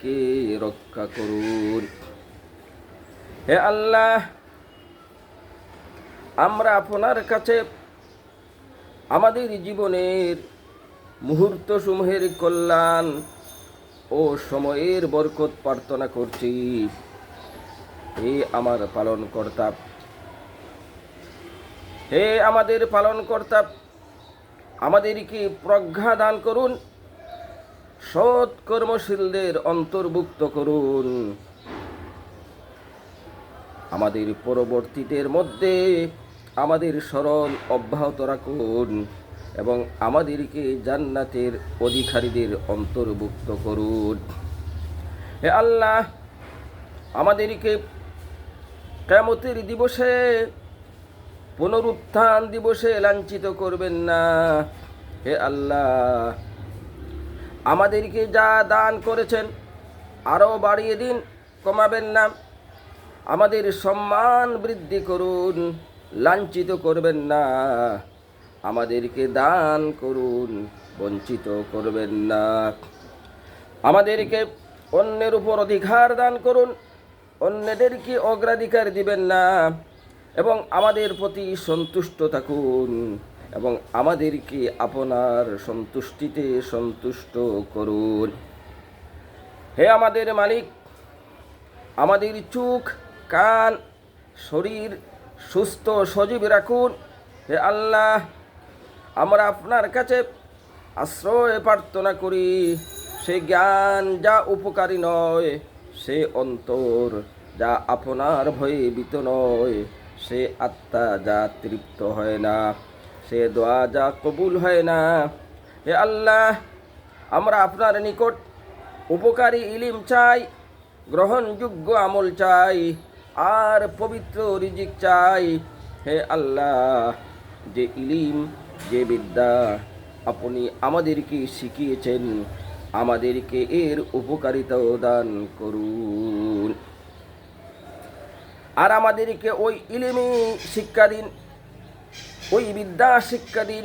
কে রক্ষা করুন। হে আল্লাহ, আমরা আপনার কাছে আমাদের জীবনের মুহূর্ত সমূহের কল্যাণ ও সময়ের বরকত প্রার্থনা করছি। হে আমার পালনকর্তা, হে আমাদের পালনকর্তা, আমাদেরকে প্রজ্ঞা দান করুন, সৎ কর্মশীলদের অন্তর্ভুক্ত করুন, আমাদের পরবর্তীদের মধ্যে আমাদের স্মরণ অব্যাহত রাখুন এবং আমাদেরকে জান্নাতের অধিকারীদের অন্তর্ভুক্ত করুন। হে আল্লাহ, আমাদেরকে কিয়ামতের দিবসে, পুনরুত্থান দিবসে লাঞ্ছিত করবেন না। হে আল্লাহ, আমাদেরকে যা দান করেছেন আরও বাড়িয়ে দিন, কমাবেন না। আমাদের সম্মান বৃদ্ধি করুন, লাঞ্ছিত করবেন না। আমাদেরকে দান করুন, বঞ্চিত করবেন না। আমাদেরকে অন্যের উপর অধিকার দান করুন, অন্যদেরকে অগ্রাধিকার দিবেন না এবং আমাদের প্রতি সন্তুষ্ট থাকুন এবং আমাদেরকে আপনার সন্তুষ্টিতে সন্তুষ্ট করুন। হে আমাদের মালিক, আমাদের চোখ, কান, শরীর সুস্থ সজীব রাখুন। হে আল্লাহ, আমরা আপনার কাছে আশ্রয় প্রার্থনা করি। সে জ্ঞান যা উপকারী নয়, সে অন্তর যা আপনার ভয়ে ভীত নয়, সে আত্মা যা তৃপ্ত হয় না, সে দোয়া যা কবুল হয় না। হে আল্লাহ, আমরা আপনার নিকট উপকারী ইলিম চাই, গ্রহণযোগ্য আমল চাই আর পবিত্র রিজিক চাই। হে আল্লাহ, যে ইলিম, যে বিদ্যা আপনি আমাদেরকে শিখিয়েছেন, আমাদেরকে এর উপকারিতাও দান করুন আর আমাদেরকে ওই ইলিমি শিক্ষা দিন, ওই বিদ্যা শিক্ষা দিন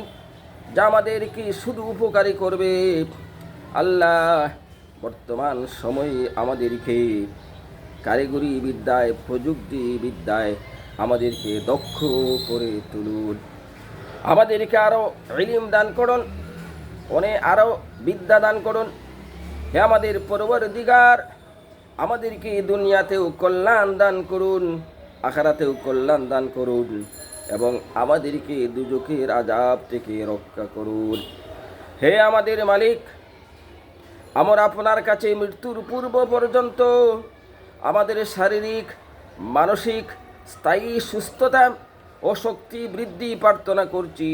যা আমাদেরকে শুধু উপকারী করবে। আল্লাহ, বর্তমান সময়ে আমাদেরকে কারিগরি বিদ্যায়, প্রযুক্তি বিদ্যায় আমাদেরকে দক্ষ করে তুলুন। আমাদেরকে আরও ইলম দান করুন, আরও বিদ্যা দান করুন। হে আমাদের পরবর্তীকার, আমাদেরকে দুনিয়াতেও কল্যাণ দান করুন, আখিরাতেও কল্যাণ দান করুন এবং আমাদেরকে দুজকের আযাব থেকে রক্ষা করুন। হে আমাদের মালিক, আমরা আপনার কাছে মৃত্যুর পূর্ব পর্যন্ত আমাদের শারীরিক, মানসিক স্থায়ী সুস্থতা ও শক্তি বৃদ্ধি প্রার্থনা করছি।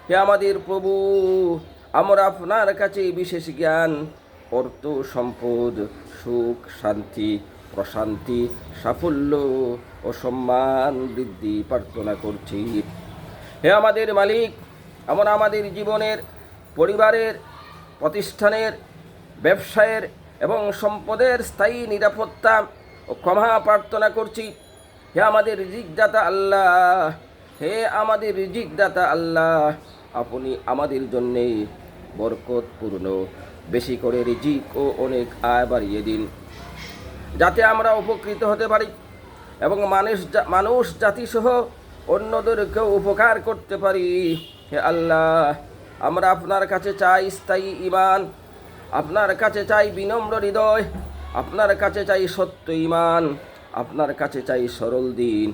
হে আমাদের প্রভু, আমরা আপনার কাছে বিশেষ জ্ঞান, অর্থ, সম্পদ, সুখ, শান্তি, প্রশান্তি, সাফল্য ও সম্মান বৃদ্ধি প্রার্থনা করছি। হে আমাদের মালিক, আমরা আমাদের জীবনের, পরিবারের, প্রতিষ্ঠানের, ব্যবসায়ের এবং সম্পদের স্থায়ী নিরাপত্তা ও ক্ষমা প্রার্থনা করছি। হে আমাদের রিজিকদাতা আল্লাহ, হে আমাদের রিজিকদাতা আল্লাহ, আপনি আমাদের জন্যে বরকতপূর্ণ বেশি করে রিজিক ও অনেক আয় বাড়িয়ে দিন, যাতে আমরা উপকৃত হতে পারি এবং মানুষ জাতিসহ অন্যদেরকেও উপকার করতে পারি। হে আল্লাহ, আমরা আপনার কাছে চাই স্থায়ী ঈমান, আপনার কাছে চাই বিনম্র হৃদয়, আপনার কাছে চাই সত্য ঈমান, আপনার কাছে চাই সরল দিন,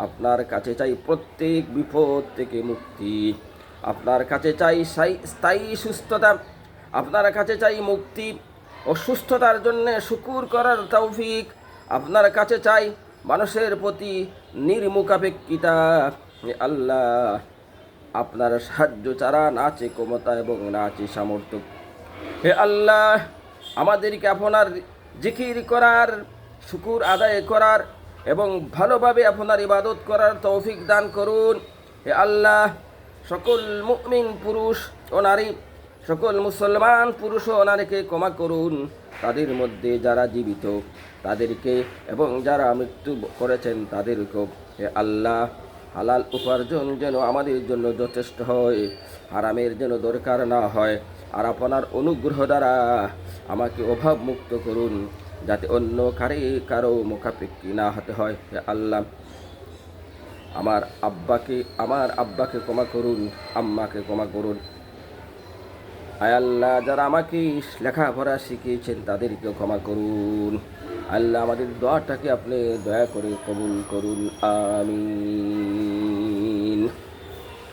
আপনার কাছে চাই প্রত্যেক বিপদ থেকে মুক্তি, আপনার কাছে চাই স্থায়ী সুস্থতা, আপনার কাছে চাই মুক্তি ও সুস্থতার জন্য শুকুর করার তৌফিক, আপনার কাছে চাই মানুষের প্রতি নির্মুখাপেক্ষিতা। আল্লাহ, আপনার সাহায্য ছাড়া না আছে ক্ষমতা এবং না আছে সামর্থ্য। হে আল্লাহ, আমাদেরকে আপনার জিকির করার, শুকুর আদায় করার এবং ভালোভাবে আপনার ইবাদত করার তৌফিক দান করুন। হে আল্লাহ, সকল মুমিন পুরুষ ও নারী, সকল মুসলমান পুরুষ ও নারীকে ক্ষমা করুন। তাদের মধ্যে যারা জীবিত তাদেরকে এবং যারা মৃত্যু করেছেন তাদেরকেও। হে আল্লাহ, হালাল উপার্জন যেন আমাদের জন্য যথেষ্ট হয়, হারামের যেন দরকার না হয়, আর আপনার অনুগ্রহ দ্বারা আমাকে অভাব মুক্ত করুন, যাতে অন্য কারো মুখাপেক্ষী না হতে হয়। হে আল্লাহ, আমার আব্বাকে ক্ষমা করুন, আম্মাকে ক্ষমা করুন। আয় আল্লাহ, যারা আমাকে লেখাপড়া শিখিয়েছেন তাদেরকেও ক্ষমা করুন। আল্লাহ, আমাদের দোয়াটাকে আপনি দয়া করে কবুল করুন। আমিন।